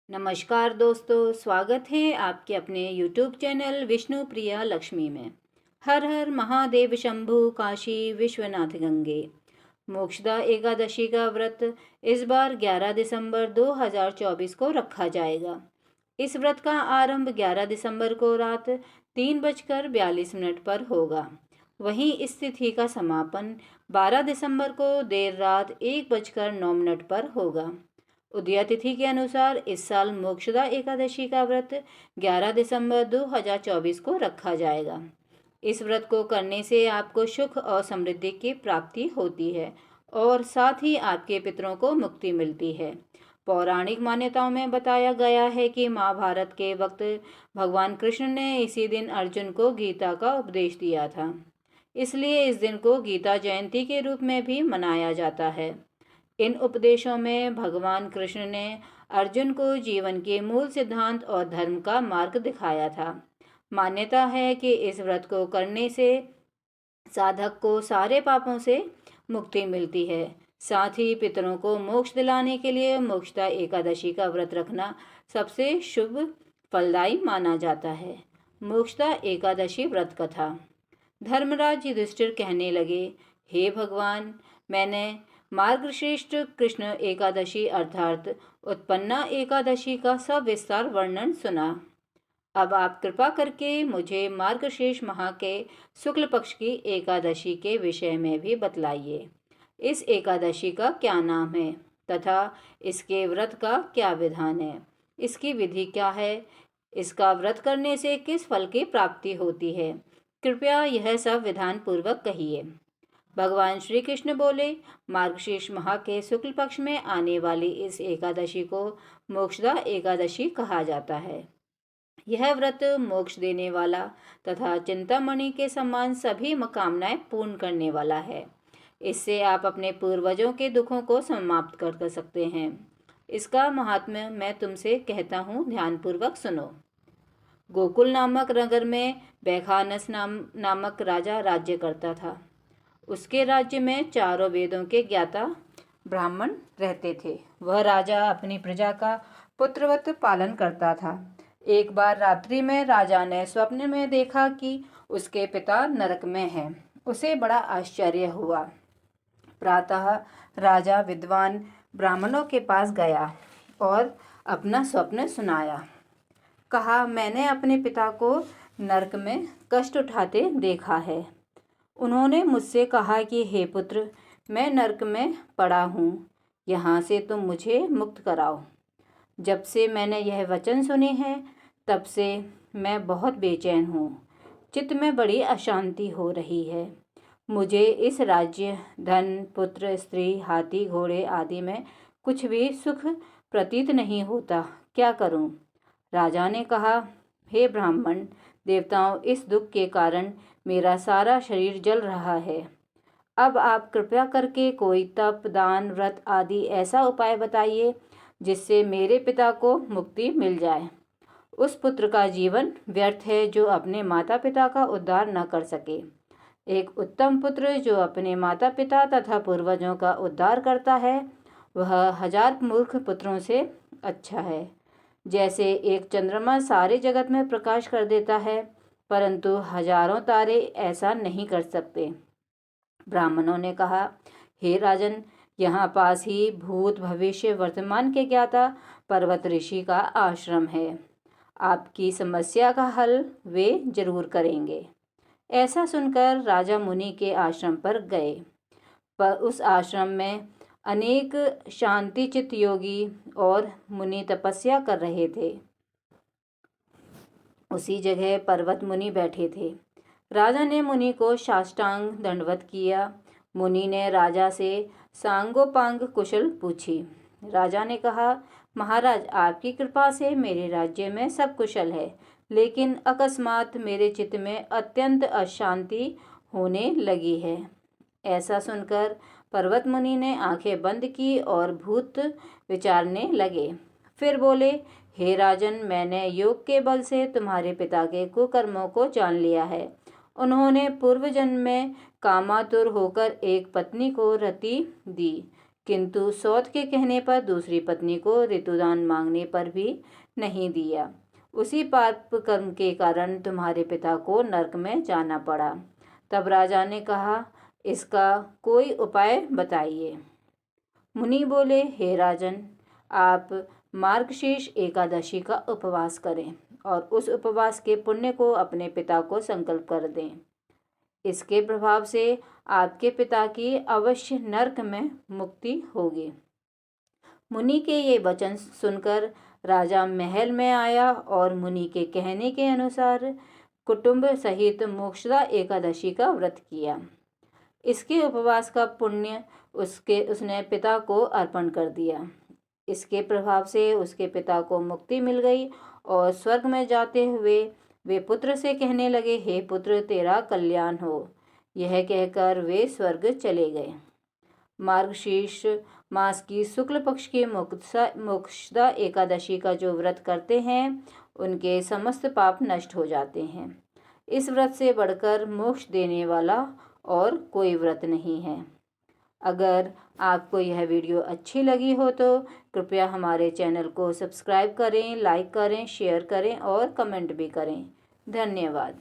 नमस्कार दोस्तों, स्वागत है आपके अपने YouTube चैनल विष्णु प्रिया लक्ष्मी में। हर हर महादेव शंभु काशी विश्वनाथ गंगे। मोक्षदा एकादशी का व्रत इस बार 11 दिसंबर 2024 को रखा जाएगा। इस व्रत का आरंभ 11 दिसंबर को रात 3:42 पर होगा। वहीं इस तिथि का समापन 12 दिसंबर को देर रात 1:09 पर होगा। उदया तिथि के अनुसार इस साल मोक्षदा एकादशी का व्रत 11 दिसंबर 2024 को रखा जाएगा। इस व्रत को करने से आपको सुख और समृद्धि की प्राप्ति होती है और साथ ही आपके पितरों को मुक्ति मिलती है। पौराणिक मान्यताओं में बताया गया है कि महाभारत के वक्त भगवान कृष्ण ने इसी दिन अर्जुन को गीता का उपदेश दिया था। इसलिए इस दिन को गीता जयंती के रूप में भी मनाया जाता है। इन उपदेशों में भगवान कृष्ण ने अर्जुन को जीवन के मूल सिद्धांत और धर्म का मार्ग दिखाया था। मान्यता है कि इस व्रत को करने से साधक को सारे पापों से मुक्ति मिलती है। साथ ही पितरों को मोक्ष दिलाने के लिए मोक्षदा एकादशी का व्रत रखना सबसे शुभ फलदायी माना जाता है। मोक्षदा एकादशी व्रत कथा। धर्मराज युधिष्ठिर कहने लगे, हे भगवान, मैंने मार्गश्रेष्ठ कृष्ण एकादशी अर्थात उत्पन्ना एकादशी का सविस्तार वर्णन सुना। अब आप कृपा करके मुझे मार्गशीर्ष माह के शुक्ल पक्ष की एकादशी के विषय में भी बतलाइए। इस एकादशी का क्या नाम है तथा इसके व्रत का क्या विधान है, इसकी विधि क्या है, इसका व्रत करने से किस फल की प्राप्ति होती है, कृपया यह सब विधान पूर्वक कहिए। भगवान श्री कृष्ण बोले, मार्गशीर्ष माह के शुक्ल पक्ष में आने वाली इस एकादशी को मोक्षदा एकादशी कहा जाता है। यह व्रत मोक्ष देने वाला तथा चिंतामणि के समान सभी कामनाएं पूर्ण करने वाला है। इससे आप अपने पूर्वजों के दुखों को समाप्त कर सकते हैं। इसका महात्म्य मैं तुमसे कहता हूँ, ध्यानपूर्वक सुनो। गोकुल नामक नगर में बैखानस नामक राजा राज्य करता था। उसके राज्य में चारों वेदों के ज्ञाता ब्राह्मण रहते थे। वह राजा अपनी प्रजा का पुत्रवत पालन करता था। एक बार रात्रि में राजा ने स्वप्न में देखा कि उसके पिता नरक में हैं। उसे बड़ा आश्चर्य हुआ। प्रातः राजा विद्वान ब्राह्मणों के पास गया और अपना स्वप्न सुनाया। कहा, मैंने अपने पिता को नरक में कष्ट उठाते देखा है। उन्होंने मुझसे कहा कि हे पुत्र, मैं नरक में पड़ा हूँ, यहाँ से तुम मुझे मुक्त कराओ। जब से मैंने यह वचन सुने हैं तब से मैं बहुत बेचैन हूँ। चित्त में बड़ी अशांति हो रही है। मुझे इस राज्य, धन, पुत्र, स्त्री, हाथी, घोड़े आदि में कुछ भी सुख प्रतीत नहीं होता। क्या करूँ? राजा ने कहा, हे ब्राह्मण, देवताओं, इस दुख के कारण मेरा सारा शरीर जल रहा है। अब आप कृपया करके कोई तप, दान, व्रत आदि ऐसा उपाय बताइए जिससे मेरे पिता को मुक्ति मिल जाए। उस पुत्र का जीवन व्यर्थ है जो अपने माता पिता का उद्धार न कर सके। एक उत्तम पुत्र जो अपने माता पिता तथा पूर्वजों का उद्धार करता है, वह 1000 मूर्ख पुत्रों से अच्छा है। जैसे एक चंद्रमा सारे जगत में प्रकाश कर देता है, परंतु हजारों तारे ऐसा नहीं कर सकते। ब्राह्मणों ने कहा, हे राजन, यहाँ पास ही भूत, भविष्य, वर्तमान के ज्ञाता पर्वत ऋषि का आश्रम है। आपकी समस्या का हल वे जरूर करेंगे। ऐसा सुनकर राजा मुनि के आश्रम पर गए। पर उस आश्रम में अनेक शांतिचित योगी और मुनि तपस्या कर रहे थे। उसी जगह पर्वत मुनि बैठे थे। राजा ने मुनि को साष्टांग दंडवत किया। मुनि ने राजा से सांगोपांग कुशल पूछी। राजा ने कहा, महाराज, आपकी कृपा से मेरे राज्य में सब कुशल है, लेकिन अकस्मात मेरे चित्त में अत्यंत अशांति होने लगी है। ऐसा सुनकर पर्वत मुनि ने आंखें बंद की और भूत विचारने लगे। फिर बोले, हे राजन, मैंने योग के बल से तुम्हारे पिता के कुकर्मों को जान लिया है। उन्होंने पूर्व जन्म में कामातुर होकर एक पत्नी को रति दी, किंतु सौत के कहने पर दूसरी पत्नी को ऋतुदान मांगने पर भी नहीं दिया। उसी पाप कर्म के कारण तुम्हारे पिता को नरक में जाना पड़ा। तब राजा ने कहा, इसका कोई उपाय बताइए। मुनि बोले, हे राजन, आप मार्गशीर्ष एकादशी का उपवास करें और उस उपवास के पुण्य को अपने पिता को संकल्प कर दें। इसके प्रभाव से आपके पिता की अवश्य नरक में मुक्ति होगी। मुनि के ये वचन सुनकर राजा महल में आया और मुनि के कहने के अनुसार कुटुंब सहित मोक्षदा एकादशी का व्रत किया। इसके उपवास का पुण्य उसने पिता को अर्पण कर दिया। इसके प्रभाव से उसके पिता को मुक्ति मिल गई और स्वर्ग में जाते हुए वे पुत्र से कहने लगे, हे पुत्र, तेरा कल्याण हो। यह कहकर वे स्वर्ग चले गए। मार्गशीर्ष मास की शुक्ल पक्ष की मोक्षदा एकादशी का जो व्रत करते हैं उनके समस्त पाप नष्ट हो जाते हैं। इस व्रत से बढ़कर मोक्ष देने वाला और कोई व्रत नहीं है। अगर आपको यह वीडियो अच्छी लगी हो तो कृपया हमारे चैनल को सब्सक्राइब करें, लाइक करें, शेयर करें और कमेंट भी करें। धन्यवाद।